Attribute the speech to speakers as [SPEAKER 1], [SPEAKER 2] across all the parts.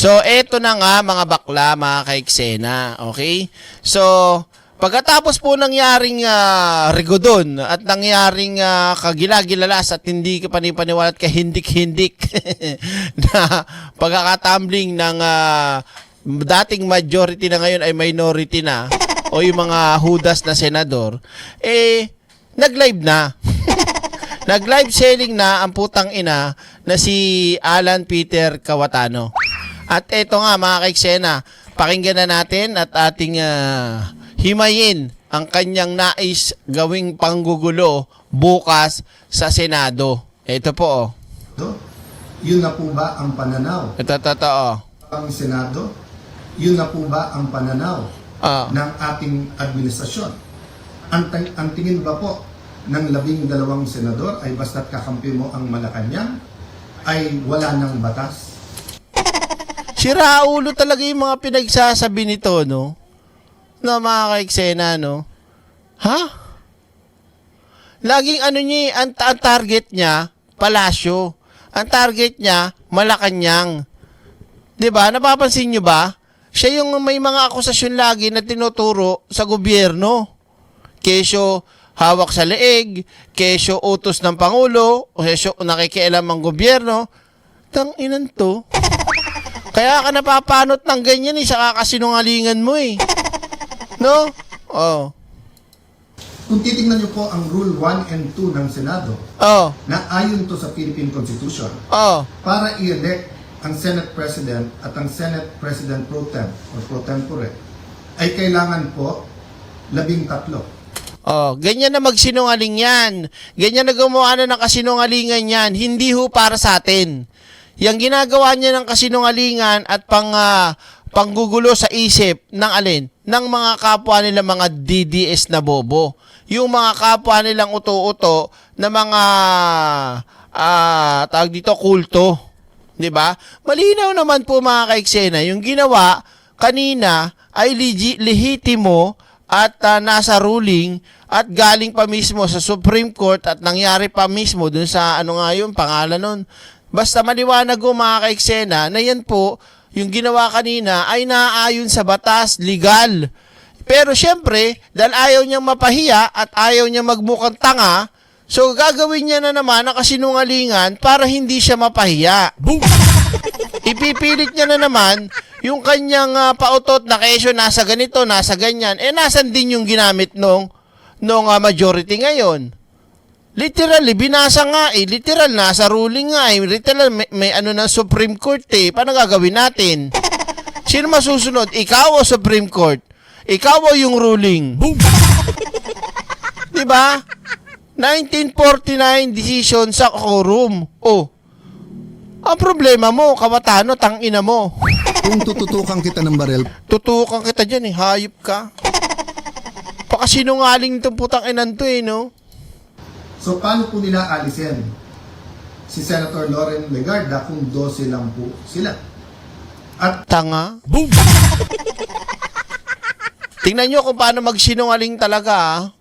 [SPEAKER 1] So, eto na nga mga bakla, mga kaiksena. Okay? So, pagkatapos po nangyaring rigodon at nangyaring kagilagilalas at hindi ka panipaniwala at kahindik-hindik na pagkakatumbling ng dating majority na ngayon ay minority na o yung mga hudas na senador, nag-live na. Nag-live selling na ang putang ina na si Alan Peter Cayetano. At eto nga mga kaiksena, pakinggan na natin at ating himayin ang kanyang nais gawing panggugulo bukas sa Senado. Ito po.
[SPEAKER 2] Yun na po ba ang pananaw?
[SPEAKER 1] Ito totoo.
[SPEAKER 2] Ang Senado, yun na po ba ang pananaw ng ating administrasyon? Ang tingin ba po ng 12 senador ay basta't kakampi mo ang Malacanang ay wala ng batas?
[SPEAKER 1] Siraulo talaga yung mga pinagsasabi nito, no? Na mga kaiksena, no? Ha? Laging ano niya, ang target niya, palasyo. Ang target niya, Malacanang. 'Di ba? Napapansin niyo ba? Siya yung may mga akusasyon lagi na tinuturo sa gobyerno. Kesyo hawak sa leeg, kesyo utos ng Pangulo, o kesyo nakikialam ang gobyerno. Tang-inan to. Kaya ka napapanot ng ganyan sa kakasinungalingan mo No? Oh.
[SPEAKER 2] Kung titingnan niyo po ang Rule 1 and 2 ng Senado, na ayon to sa Philippine Constitution, para i-elect ang Senate President at ang Senate President Pro Tem or Pro Tempore, ay kailangan po 13.
[SPEAKER 1] Ganyan na magsinungaling yan. Ganyan na gumawa na ng kasinungalingan yan. Hindi ho para sa atin. Yang ginagawa niya ng kasinungalingan at panggugulo sa isip ng alin? Ng mga kapwa nila mga DDS na bobo. Yung mga kapwa nilang uto-uto na mga tawag dito kulto. 'Di ba? Malinaw naman po mga kaiksena, yung ginawa kanina ay lehitimo at nasa ruling at galing pa mismo sa Supreme Court at nangyari pa mismo dun sa ano nga yung pangalan nun. Basta maliwanag ko mga kaiksena na yan po, yung ginawa kanina ay naaayon sa batas, legal. Pero syempre, dahil ayaw niyang mapahiya at ayaw niyang magmukhang tanga, so gagawin niya na naman ang kasinungalingan para hindi siya mapahiya. Ipipilit niya na naman yung kanyang pautot na kesyo nasa ganito, nasa ganyan. Nasan din yung ginamit nung majority ngayon? Literally, binasa nga literal, nasa ruling nga literal, may ano ng Supreme Court Paano gagawin natin? Sino masusunod? Ikaw o Supreme Court? Ikaw o yung ruling? Diba? 1949 decision sa quorum. Ang problema mo, Cayetano, tangina mo.
[SPEAKER 2] Kung tututukan kita ng barel,
[SPEAKER 1] Tutukan kita dyan hayop ka. Pakasinungaling itong putang inan to no?
[SPEAKER 2] so paano po nila alisin si Senator Loren Legarda kung 12 lang po sila? At
[SPEAKER 1] Tanga. Tingnan nyo kung paano magsinungaling talaga.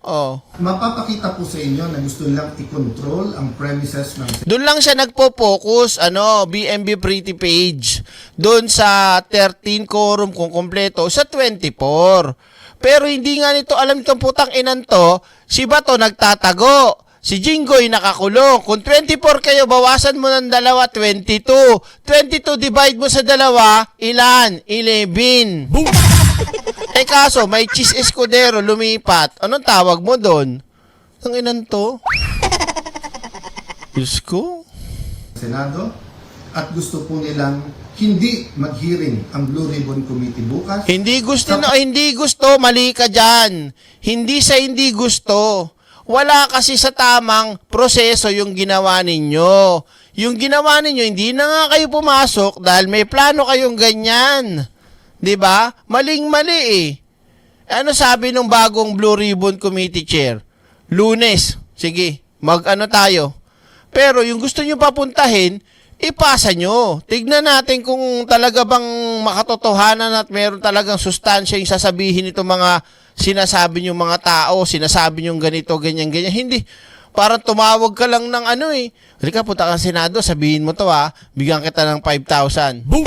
[SPEAKER 2] mapapakita po sa inyo na gusto nilang i-control ang premises ng
[SPEAKER 1] Doon lang siya nagpo-focus, BMB Pretty Page. Doon sa 13 quorum kung kompleto, sa 24. Pero hindi nga nito alam itong putang inan to, si Bato nagtatago. Si Jinggoy nakakulong. Kung 24 kayo, bawasan mo ng dalawa, 22. 22 divide mo sa dalawa, ilan? 11. Kaso, may Cheese Escudero lumipat. Anong tawag mo doon? Ang inan to? Diyos ko.
[SPEAKER 2] Senado at gusto po nilang hindi mag-hearing ang Blue Ribbon Committee bukas.
[SPEAKER 1] Hindi gusto, mali ka dyan. Hindi gusto. Wala kasi sa tamang proseso yung ginawa ninyo. Yung ginawa ninyo, hindi na nga kayo pumasok dahil may plano kayong ganyan. 'Di ba? Maling-mali Ano sabi nung bagong Blue Ribbon Committee Chair? Lunes. Sige, mag-ano tayo. Pero yung gusto nyo papuntahin, ipasa nyo. Tignan natin kung talaga bang makatotohanan at meron talagang sustansya yung sasabihin nito mga sinasabi nyo mga tao, sinasabi nyo ganito, ganyan. Hindi. Parang tumawag ka lang ng Halika, punta ka sa Senado, sabihin mo to bigyan kita ng 5,000. Boom!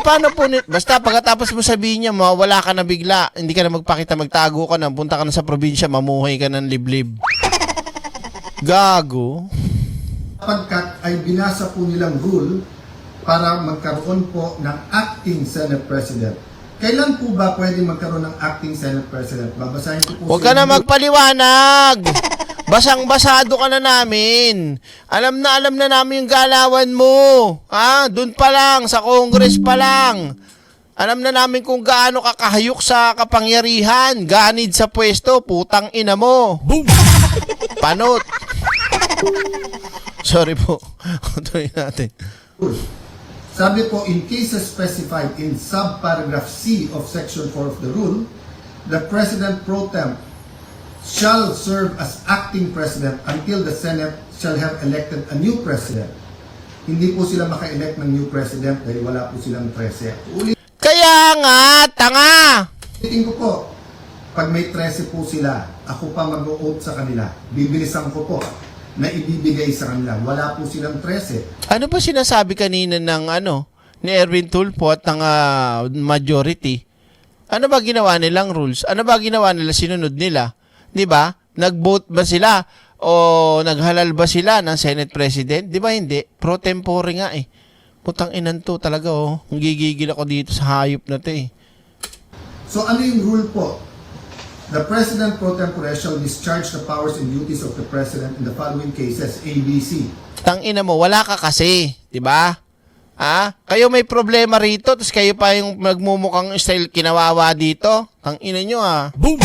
[SPEAKER 1] Paano po, basta pagkatapos mo sabihin niya, mawala ka na bigla, hindi ka na magpakita, magtago ka na, punta ka na sa probinsya, mamuhay ka ng liblib. Gago.
[SPEAKER 2] Pagkat ay binasa po nilang rule para magkaroon po ng acting Senate President. Kailan po ba pwede magkaroon ng acting Senate President? Babasahin ko po.
[SPEAKER 1] Huwag ka na magpaliwanag. Basang-basado ka na namin. Alam na namin yung galawan mo. Doon pa lang, sa Congress pa lang. Alam na namin kung gaano ka kahayok sa kapangyarihan. Ganid sa pwesto, putang ina mo. Boom! Panot. Sorry po. Tuloy natin.
[SPEAKER 2] Sabi po, in cases specified in subparagraph C of Section 4 of the rule, the President pro tem shall serve as acting President until the Senate shall have elected a new President. Hindi po sila maka-elect ng new President dahil wala po silang 13.
[SPEAKER 1] Kaya nga, tanga!
[SPEAKER 2] Ulitin ko po, pag may 13 po sila, ako pa mag-o-oath sa kanila. Bibilisan ko po na ibibigay sa kanila. Wala po silang 13.
[SPEAKER 1] Ano ba sinasabi kanina ng ni Erwin Tulfo at ng majority? Ano ba ginawa nilang rules? Ano ba ginawa nila, sinunod nila? 'Di ba? Nag-vote ba sila o naghalal ba sila ng Senate President? 'Di ba hindi? Pro tempore nga eh. Putang inan to talaga oh. Gigigil ako dito sa hayop na 'to eh.
[SPEAKER 2] So ano yung rule po? The President pro tempore shall discharge the powers and duties of the President in the following cases, A, B, C.
[SPEAKER 1] Tang ina mo, wala ka kasi, 'di ba? Kayo may problema rito, tapos kayo pa yung nagmumukhang style kinawawa dito. Tang ina nyo Boom!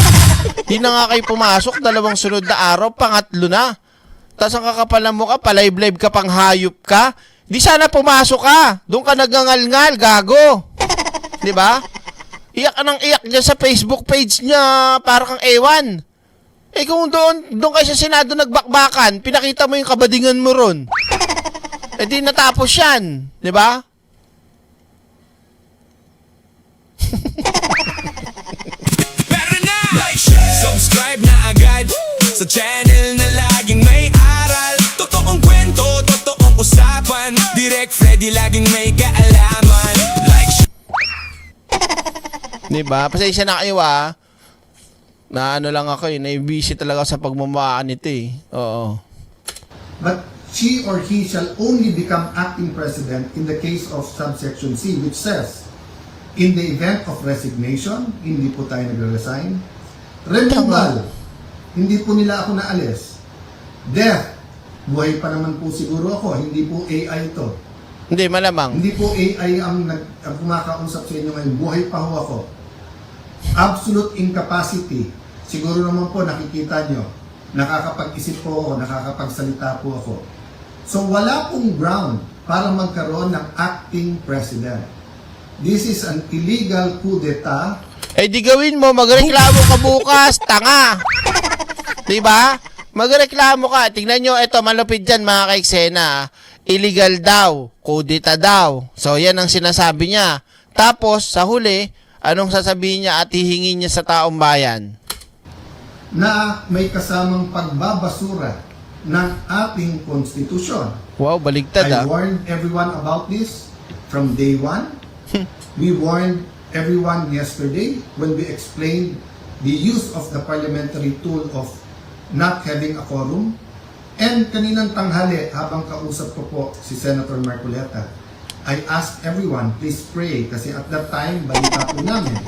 [SPEAKER 1] Di na nga kayo pumasok, 2 sunod na araw, pangatlo na. Tapos ang kakapalan mo ka, palive-live ka, pang hayop ka. Di sana pumasok ka. Doon ka nagangal-ngal, gago. Di ba? Iyak ka ng iyak dyan sa Facebook page niya, para kang ewan. Kung doon kayo sa Senado nagbakbakan, pinakita mo yung kabadingan mo ron. Di natapos yan. Di ba?
[SPEAKER 3] Subscribe na agad sa channel na laging may aral. Totoong kwento, totoong usapan. Direct Freddy laging may kaalaman. Like,
[SPEAKER 1] diba? Pasensya na kayo na lang ako na-busy talaga sa pagmamaan nito Oo.
[SPEAKER 2] But she or he shall only become acting President in the case of subsection C, which says, in the event of resignation, hindi po tayo nagre-resign. Removal, hindi po nila ako naalis. Death, buhay pa naman po siguro ako, hindi po AI ito.
[SPEAKER 1] Hindi, malamang.
[SPEAKER 2] Hindi po AI ang kumakausap sa inyo ngayon, buhay pa ho ako. Absolute incapacity, siguro naman po nakikita nyo, nakakapag-isip po ako, nakakapagsalita po ako. So wala pong ground para magkaroon ng acting president. This is an illegal coup d'etat.
[SPEAKER 1] Di gawin mo, magreklamo ka bukas, tanga. Diba? Magreklamo ka. Tingnan nyo, ito, malupit dyan mga kaiksena. Illegal daw, kudita daw. So, yan ang sinasabi niya. Tapos, sa huli, anong sasabihin niya at hihingin niya sa taong bayan?
[SPEAKER 2] Na may kasamang pagbabasura ng ating konstitusyon.
[SPEAKER 1] Wow, baligtad
[SPEAKER 2] I warned everyone about this from day one. We warned everyone yesterday when we explained the use of the parliamentary tool of not having a quorum. And kaninang tanghali, habang kausap ko po si Senator Marcoleta, I asked everyone, please pray. Kasi at that time, balita po namin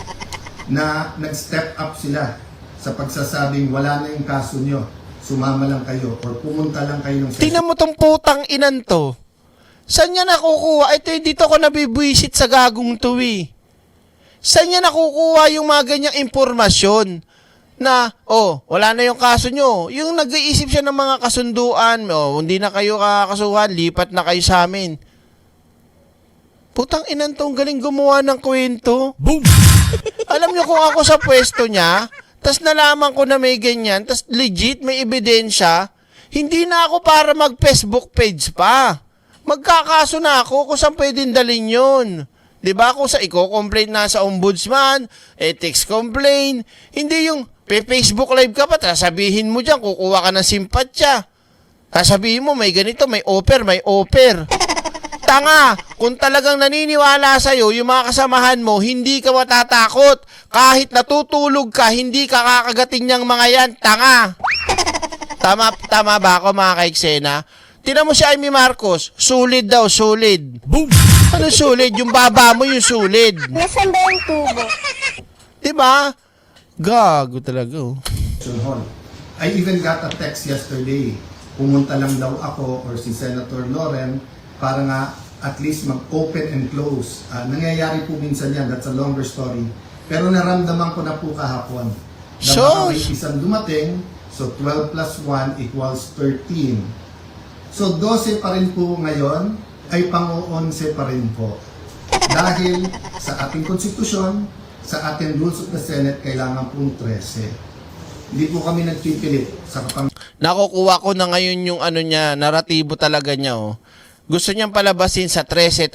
[SPEAKER 2] na nag-step up sila sa pagsasabing wala na yung kaso nyo, sumama lang kayo or pumunta lang kayo ng session.
[SPEAKER 1] Tingnan mo tong putang inan to. Saan niya nakukuha? Ito, dito ko nabibwisit sa gagong to Saan niya nakukuha yung mga ganyang impormasyon na, wala na yung kaso nyo. Yung nag-iisip siya ng mga kasunduan, hindi na kayo kakasuhan, lipat na kayo sa amin. Putang inan to, ang galing gumawa ng kwento. Boom! Alam niyo kung ako sa pwesto niya, tas nalaman ko na may ganyan, tas legit may ebidensya, hindi na ako para mag-Facebook page pa. Magkakaso na ako kung saan pwedeng dalhin yun. Diba? Kung sa i-complain na sa ombudsman, ethics complaint, hindi yung Facebook live ka pa, sabihin mo dyan, kukuha ka ng simpatya. Sasabihin mo, may ganito, may offer. Tanga, kung talagang naniniwala sa'yo, yung mga kasamahan mo, hindi ka matatakot. Kahit natutulog ka, hindi ka kakagating niyang mga yan. Tanga. Tama ba ako mga kaiksena? Tinan mo si Amy Marcos, sulit daw, sulit.
[SPEAKER 3] Boom!
[SPEAKER 1] Ano sulit? Yung baba mo yung sulit.
[SPEAKER 4] Nasaan ba yung tubo?
[SPEAKER 1] Diba? Gago talaga oh.
[SPEAKER 2] Hall. I even got a text yesterday. Pumunta lang daw ako or si Senator Loren para nga at least mag-open and close. Nangyayari po minsan yan, that's a longer story. Pero naramdaman ko na po kahapon. Na
[SPEAKER 1] So,
[SPEAKER 2] baka may isang dumating, so 12 plus 1 equals 13. So 12 pa rin po ngayon, ay pang-11 pa rin po. Dahil sa ating konstitusyon, sa ating rules of the Senate, kailangan pong 13. Hindi po kami nagpipilit sa
[SPEAKER 1] nakukuha ko na ngayon yung ano niya, naratibo talaga niya oh. Gusto niyang palabasin sa 13.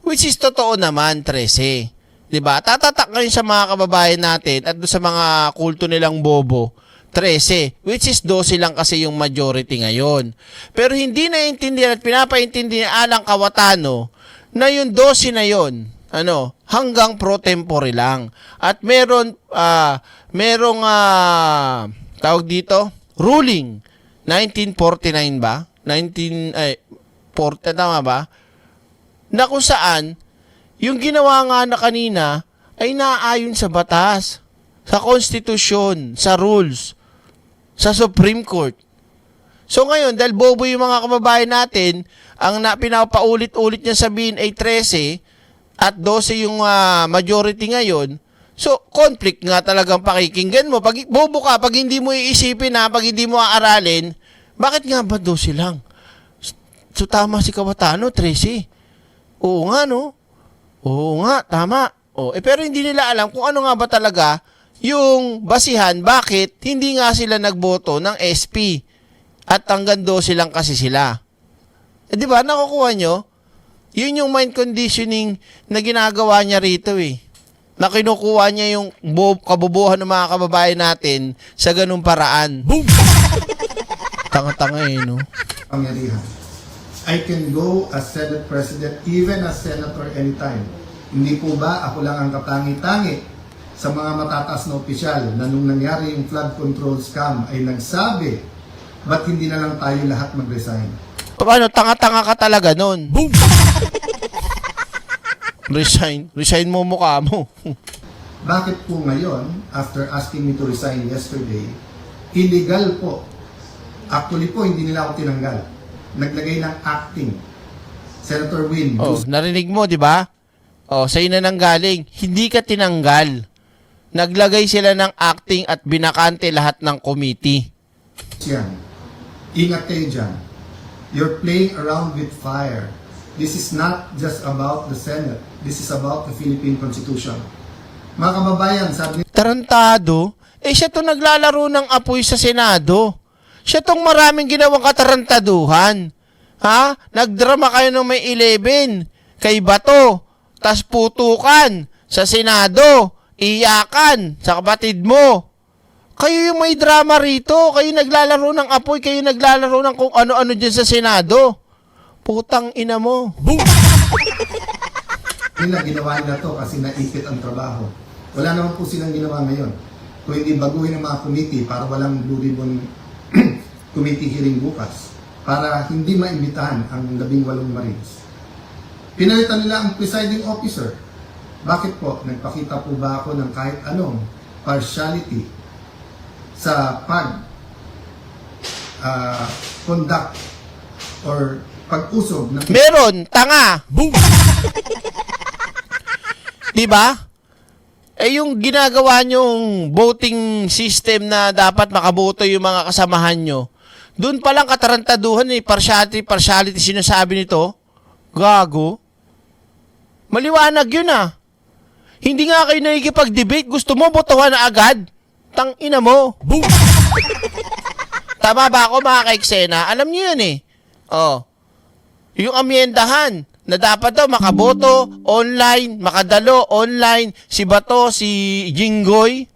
[SPEAKER 1] Which is totoo naman, 13. Diba? Tatatak ngayon sa mga kababayan natin at doon sa mga kulto nilang bobo, 13. Which is 12 lang kasi yung majority ngayon. Pero hindi naiintindihan at pinapaintindihan alang Kawatano na yung 12 na yon hanggang pro tempore lang. At merong tawag dito, ruling 1949 ba? 40 tama ba? Na kung saan yung ginawa nga na kanina ay naaayon sa batas, sa konstitusyon, sa rules, sa Supreme Court. So ngayon, dahil bobo yung mga kababayan natin, ang pinapaulit-ulit niya sabihin ay 13 at 12 yung majority ngayon, so conflict nga talagang pakikinggan mo. Pag bobo ka, pag hindi mo iisipin pag hindi mo aaralin, bakit nga ba 12 lang? So tama si Kawatano, 13. Oo nga no? Oo nga, tama. Pero hindi nila alam kung ano nga ba talaga yung basihan, bakit hindi nga sila nagboto ng SP at hanggang 12 lang kasi sila. Di ba, nakukuha nyo? Yun yung mind conditioning na ginagawa niya rito eh. Na kinukuha niya yung kabubuhan ng mga kababayan natin sa ganung paraan. Boom! Tanga-tanga eh, no?
[SPEAKER 2] Pangyarihan. I can go as Senate President, even as Senator anytime. Hindi po ba ako lang ang katangi-tangi sa mga matataas na opisyal na nung nangyari yung flood control scam ay nagsabi, ba't hindi na lang tayo lahat mag-resign?
[SPEAKER 1] Paano? Tanga-tanga ka talaga nun. Boom! Resign mo mukha mo.
[SPEAKER 2] Bakit po ngayon, after asking me to resign yesterday, illegal po. Actually po, hindi nila ako tinanggal. Naglagay ng acting. Senator Win.
[SPEAKER 1] Narinig mo, di ba? Sa'yo na nanggaling. Hindi ka tinanggal. Naglagay sila ng acting at binakante lahat ng committee.
[SPEAKER 2] Yan. Ingat kayo dyan. You're playing around with fire. This is not just about the Senate. This is about the Philippine Constitution. Mga kababayan, sabi
[SPEAKER 1] Tarantado? Siya to naglalaro ng apoy sa Senado. Siya tong maraming ginawang katarantaduhan. Ha? Nagdrama kayo ng may 11 kay Bato, tas putukan sa Senado, iyakan sa kapatid mo. Kayo yung may drama rito. Kayo naglalaro ng apoy, kayo naglalaro ng kung ano-ano dyan sa Senado. Putang ina mo. Boom!
[SPEAKER 2] ginawa nila to kasi naipit ang trabaho. Wala naman po silang ginawa ngayon. Kung hindi baguhin ang mga committee para walang Blue Ribbon committee hearing bukas. Para hindi maimbitahan ang 18 Marines. Pinalitan nila ang presiding officer. Bakit po? Nagpakita po ba ako ng kahit anong partiality sa conduct or pag-usog ng...
[SPEAKER 1] Meron! Tanga! Boom! Diba? Yung ginagawa nyong voting system na dapat makaboto yung mga kasamahan nyo, doon palang katarantaduhan partiality sinasabi nito. Gago. Maliwanag yun Hindi nga kayo nakikipag-debate, gusto mo botohan na agad? Tang ina mo. Boom! Tama ba ako mga kaiksena? Alam niyo yun yung amyendahan na dapat daw makaboto online, makadalo online, si Bato, si Jinggoy.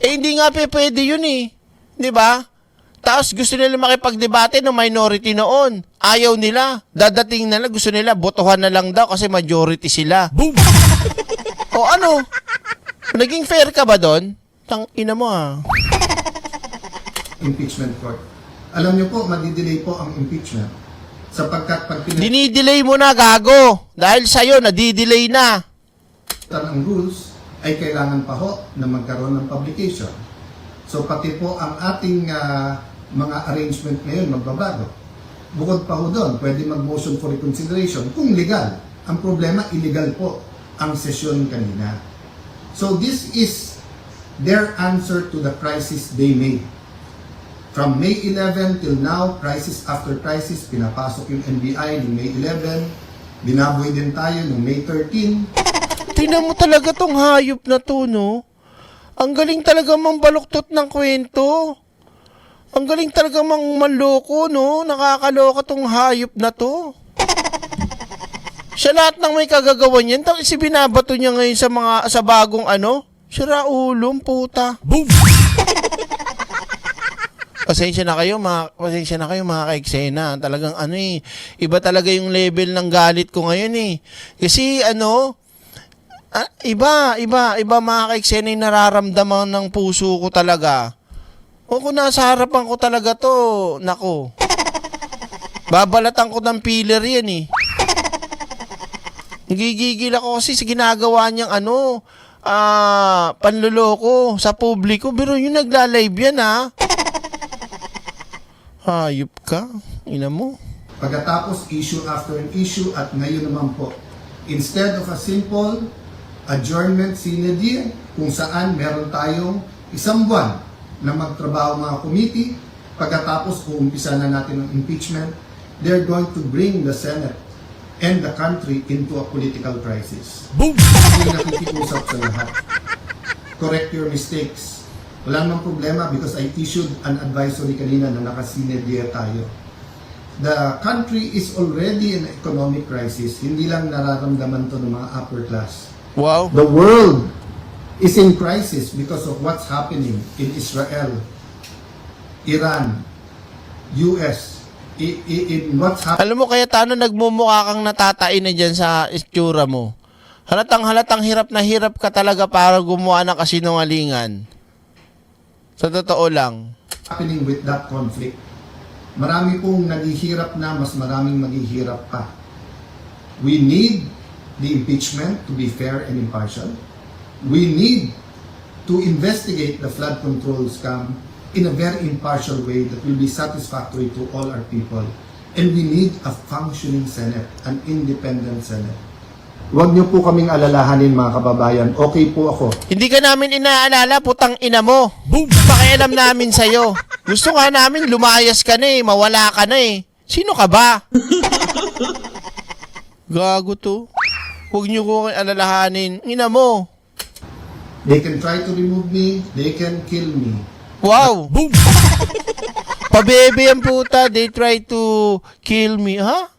[SPEAKER 1] Hindi nga pwede yun Di ba? Tapos gusto nila makipagdebate ng minority noon. Ayaw nila. Dadating na lang, gusto nila, botohan na lang daw kasi majority sila.
[SPEAKER 3] Boom!
[SPEAKER 1] O ano? Naging fair ka ba doon? Tang ina mo ah.
[SPEAKER 2] Impeachment court. Alam niyo po, madidelay po ang impeachment. Sapagkat pag
[SPEAKER 1] Dinidelay mo na, gago. Dahil sa'yo, nadidelay na.
[SPEAKER 2] ang rules, ay kailangan pa ho na magkaroon ng publication. So pati po ang ating mga arrangement ngayon magbabago. Bukod pa ho doon, pwede mag-motion for reconsideration kung legal. Ang problema, illegal po ang sesyon kanina. So this is their answer to the crisis they made. From May 11 till now, crisis after crisis, pinapasok yung NBI noong May 11, binaboy din tayo noong May 13.
[SPEAKER 1] Tingnan mo talaga tong hayop na to, no? Ang galing talaga mambaluktot ng kwento. Ang galing talaga manloko, no? Nakakaloka tong hayop na to. Siya lahat ng may kagagawan yan, tapos binabato niya ngayon sa bagong ano? Sira ulong, puta.
[SPEAKER 3] Boom!
[SPEAKER 1] Pasensya na kayo mga ka-eksena. Talagang ano eh, iba talaga yung level ng galit ko ngayon eh. Kasi ano, iba mga ka-eksena yung nararamdaman ng puso ko talaga. O kung nasa harapan ko talaga to, nako. Babalatan ko ng pillar yan eh. Gigigil ako kasi sa ginagawa niyang ano, panluloko sa publiko. Pero yung nagla-live yan ha. Hayop ka, ina mo.
[SPEAKER 2] Pagkatapos issue after an issue at ngayon naman po, instead of a simple adjournment sine die, kung saan meron tayong isang buwan na magtrabaho mga committee, pagkatapos uumpisa na natin ang impeachment, they're going to bring the Senate and the country into a political crisis.
[SPEAKER 3] Boom!
[SPEAKER 2] Hindi nakikiusap sa lahat. Correct your mistakes. Wala namang problema because I issued an advisory kanina na nakasine die tayo. The country is already in economic crisis. Hindi lang nararamdaman to ng mga upper class.
[SPEAKER 1] Wow.
[SPEAKER 2] The world is in crisis because of what's happening in Israel, Iran, US, in what's happening.
[SPEAKER 1] Alam mo kaya tano nagmumukha kang natatain na dyan sa itsura mo. Halatang hirap na hirap ka talaga para gumawa ng kasinungalingan. Sa totoo lang.
[SPEAKER 2] Happening with that conflict. Marami pong naghihirap na, mas maraming maghihirap pa. We need the impeachment to be fair and impartial. We need to investigate the flood control scam in a very impartial way that will be satisfactory to all our people. And we need a functioning Senate, an independent Senate. Huwag niyo po kaming alalahanin mga kababayan. Okay po ako.
[SPEAKER 1] Hindi ka namin inaalala, putang ina mo.
[SPEAKER 3] Boom!
[SPEAKER 1] Pakialam namin sa'yo. Gusto nga namin lumayas ka na eh, mawala ka na eh. Sino ka ba? Gago to. Huwag niyo ko alalahanin. Ina mo.
[SPEAKER 2] They can try to remove me, they can kill me.
[SPEAKER 1] Wow.
[SPEAKER 3] Boom!
[SPEAKER 1] Pabebe ang puta. They try to kill me. Ha?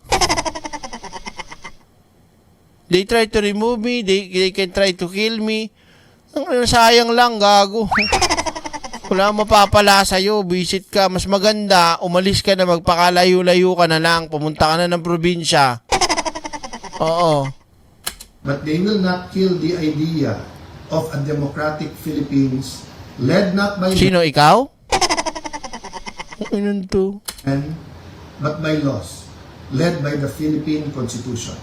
[SPEAKER 1] They try to remove me. They can try to kill me. Sayang lang, gago. Wala mapapala sa'yo. Visit ka. Mas maganda, umalis ka na, magpakalayo-layo ka na lang. Pumunta ka na ng probinsya. Oo.
[SPEAKER 2] But they will not kill the idea of a democratic Philippines led not by
[SPEAKER 1] Sino, ikaw? Ano to?
[SPEAKER 2] men, but by laws, led by the Philippine Constitution.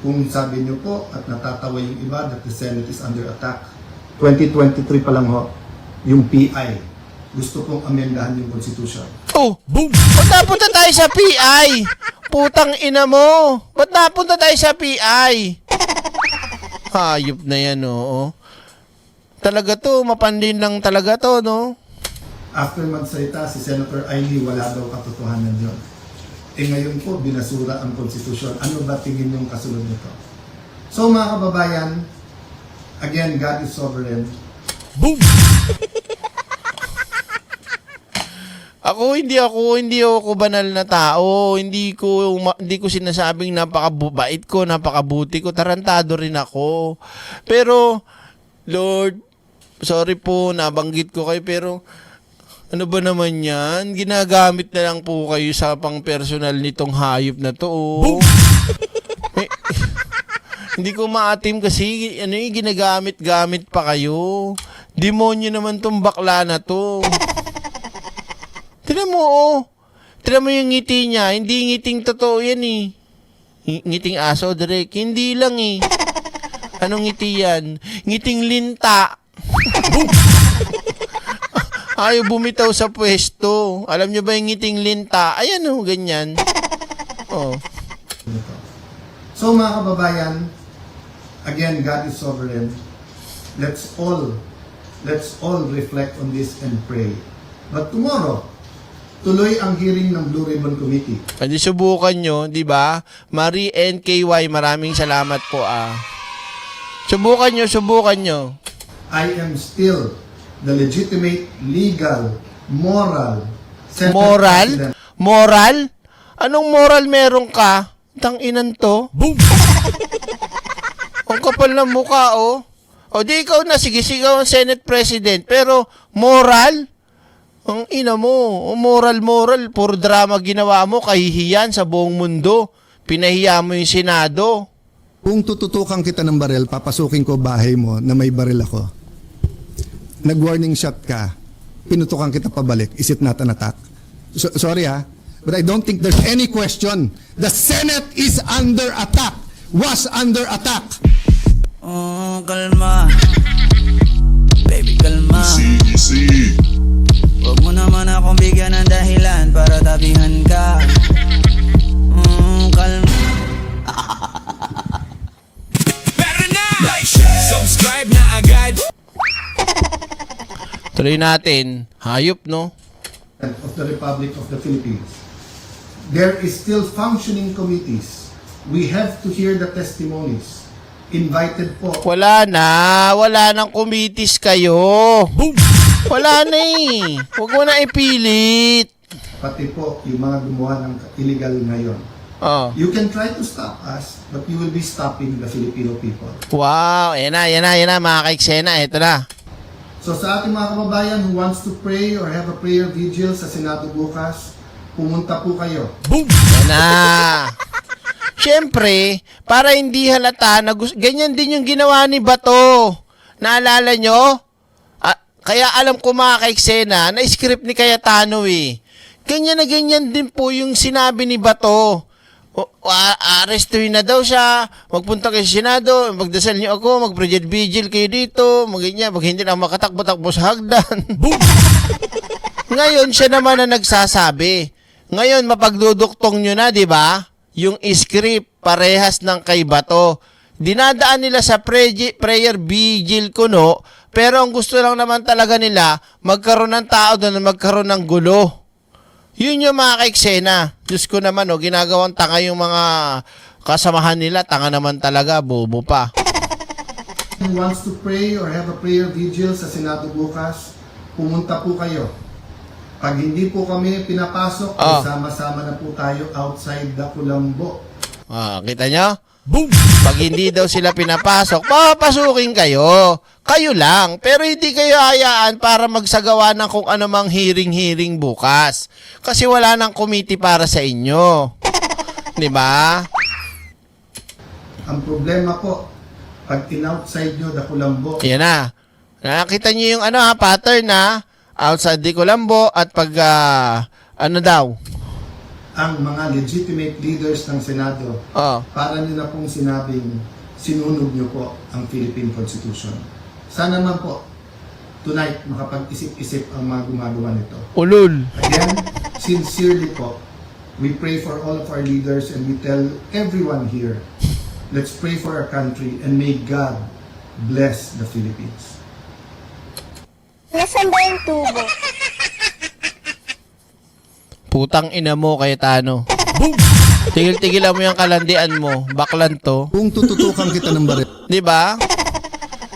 [SPEAKER 2] Kung sabi niyo po at natatawa yung iba that the Senate is under attack, 2023 pa lang ho, yung PI, gusto pong amendahan yung Constitution.
[SPEAKER 1] Oh,
[SPEAKER 3] Boom!
[SPEAKER 1] ba't napunta tayo sa PI? Putang ina mo. Ba't napunta tayo sa PI? Hayop na yan, oo. Talaga to, mapandin lang talaga to, no?
[SPEAKER 2] After magsalita si Senator Ailey, wala daw katotohanan yun. Ngayon po, binasura ang konstitusyon. Ano ba tingin yung kasunod nito? So mga kababayan, again, God is sovereign.
[SPEAKER 3] Boom!
[SPEAKER 1] Hindi ako banal na tao. Hindi ko sinasabing napakabait ko, napakabuti ko. Tarantado rin ako. Pero Lord, sorry po nabanggit ko kayo pero Ano ba naman yan? Ginagamit na lang po kayo sa pang-personal nitong hayop na to. Oh. Eh, hindi ko maatim kasi ginagamit-gamit pa kayo. Demonyo naman tong bakla na to. Tignan mo, oh. Tignan mo yung ngiti niya. Hindi ngiting totoo yan eh. Ngiting aso, Direk. Hindi lang eh. Anong ngiti yan? Ngiting linta. Ayaw bumitaw sa pwesto. Alam nyo ba yung ngiting linta? Ayan oh, ganyan. Oh.
[SPEAKER 2] So mga kababayan, again, God is sovereign. Let's all reflect on this and pray. But tomorrow, tuloy ang hearing ng Blue Ribbon Committee.
[SPEAKER 1] Hindi subukan nyo, di ba? Marie NKY, maraming salamat po ah. Subukan nyo.
[SPEAKER 2] I am still the legitimate, legal, moral Senate
[SPEAKER 1] Moral?
[SPEAKER 2] President.
[SPEAKER 1] Moral? Anong moral meron ka? Tanginan to.
[SPEAKER 3] Boom!
[SPEAKER 1] Ang kapal ng mukha, oh. O di ikaw na, sige, sigaw ang Senate President. Pero, moral? Ang ina mo, moral, puro drama ginawa mo, kahihiyan sa buong mundo. Pinahiya mo yung Senado.
[SPEAKER 2] Kung tututukan kita ng baril, papasukin ko bahay mo na may baril ako. Nag-warning shot ka, pinutukan kita pabalik. Is it not an attack? Sorry ha, but I don't think there's any question. The Senate is under attack. Was under attack.
[SPEAKER 4] Oh, kalma. Baby, kalma.
[SPEAKER 3] Easy.
[SPEAKER 4] Huwag mo naman akong bigyan ng dahilan para tabihan ka. Kalma.
[SPEAKER 3] Pero na! Like, share, subscribe na agad.
[SPEAKER 1] Tuloy natin. Hayop, no?
[SPEAKER 2] Of the Republic of the Philippines. There is still functioning committees. We have to hear the testimonies. Invited po.
[SPEAKER 1] Wala nang committees kayo.
[SPEAKER 3] Boom!
[SPEAKER 1] Wala na eh. Huwag mo na ipilit.
[SPEAKER 2] Pati po yung mga gumawa ng illegal ngayon.
[SPEAKER 1] Oh.
[SPEAKER 2] You can try to stop us, but you will be stopping the Filipino people.
[SPEAKER 1] Wow, yan na, mga kaiksena. Ito na.
[SPEAKER 2] So sa ating mga kababayan who wants to pray or have a prayer vigil sa Senado bukas, pumunta po kayo.
[SPEAKER 3] Boom!
[SPEAKER 1] Yan na. Siyempre, para hindi halata, ganyan din yung ginawa ni Bato. Naalala nyo? Kaya alam ko mga kaiksena, na-script ni Cayetano eh. Ganyan na ganyan din po yung sinabi ni Bato. Arestuin na daw siya, magpunta kayo sa Senado, magdasal niyo ako, mag-project vigil kayo dito, mag hindi na makatakbo-takbo sa hagdan. Ngayon, siya naman na nagsasabi. Ngayon, mapagduduktong nyo na, di ba? Yung script, parehas ng kay Bato. Dinadaan nila sa prayer vigil kuno, pero ang gusto lang naman talaga nila, magkaroon ng tao doon na magkaroon ng gulo. Yun yung mga kaiksena. Diyos ko naman, ginagawang tanga yung mga kasamahan nila. Tanga naman talaga, bobo pa.
[SPEAKER 2] Who wants to pray or have a prayer vigil sa Senado bukas, pumunta po kayo. Pag hindi po kami pinapasok, sama-sama na po tayo outside the Kulambo.
[SPEAKER 1] Kita nyo?
[SPEAKER 3] Boom!
[SPEAKER 1] Pag hindi daw sila pinapasok, papasukin kayo. Kayo lang. Pero hindi kayo hayaan para magsagawa ng kung anumang hearing bukas. Kasi wala nang committee para sa inyo. Di ba?
[SPEAKER 2] Ang problema po, pag in-outside nyo the Kulambo,
[SPEAKER 1] Yan na. Nakita niyo yung pattern na outside the Colombo at pag
[SPEAKER 2] ang mga legitimate leaders ng Senado, para nyo na pong sinabing sinunog nyo po ang Philippine Constitution. Sana naman po, tonight, makapag-isip-isip ang mga gumagawa nito.
[SPEAKER 1] ulul.
[SPEAKER 2] Again, sincerely po, we pray for all of our leaders and we tell everyone here, let's pray for our country and may God bless the Philippines.
[SPEAKER 5] Nasaan ba yung tubo?
[SPEAKER 1] Putang ina mo, Cayetano. Tigil-tigilan mo yung kalandian mo. Baklan to.
[SPEAKER 2] Kung tututukan kita ng baril,
[SPEAKER 1] Di ba?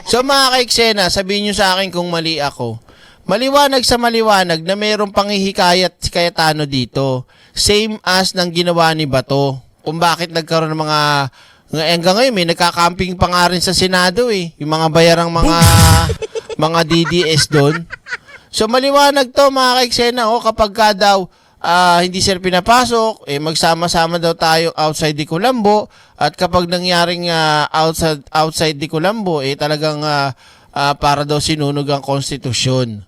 [SPEAKER 1] So mga kaiksena, sabihin nyo sa akin kung mali ako. Maliwanag sa maliwanag na mayroong panghihikayat si Cayetano dito. Same as ng ginawa ni Bato. Kung bakit nagkaroon ng mga... Hanggang ngayon, may nagkakamping pa nga rin sa Senado eh. Yung mga bayarang mga DDS doon. So maliwanag to mga ka-eksena, kapag ka daw hindi sir pinapasok, magsama-sama daw tayo outside di Colombo, at kapag nangyaring outside di Colombo, talagang para daw sinunog ang konstitusyon.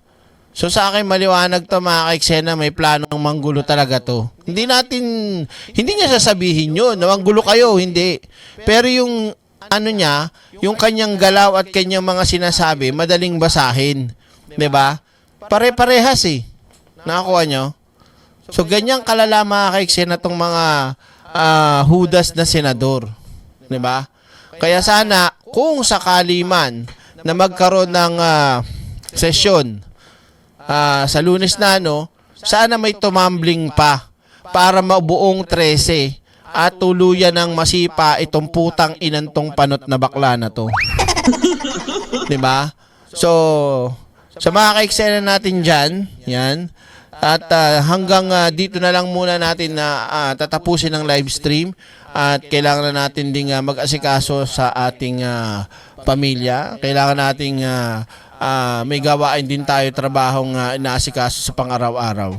[SPEAKER 1] So sa akin maliwanag to mga ka-eksena, may planong manggulo talaga to. Hindi niya sasabihin yun, na manggulo kayo, hindi. Pero yung yung kanyang galaw at kanyang mga sinasabi, madaling basahin. 'Di ba? Pare-parehas Nakakuha nyo? So ganyang kalala mga ka-eksena tong mga hudas na senador. 'Di ba? Kaya sana kung sakali man na magkaroon ng sesyon sa Lunes na sana may tumambling pa para mabuong 13 at tuluyan ng masipa itong putang inantong panot na bakla na to. 'Di ba? So sa mga ka-eksena natin dyan, yan. At hanggang dito na lang muna natin na tatapusin ang live stream. At kailangan na natin ding mag-asikaso sa ating pamilya. Kailangan nating may gawain din tayo trabahong inaasikaso sa pang-araw-araw.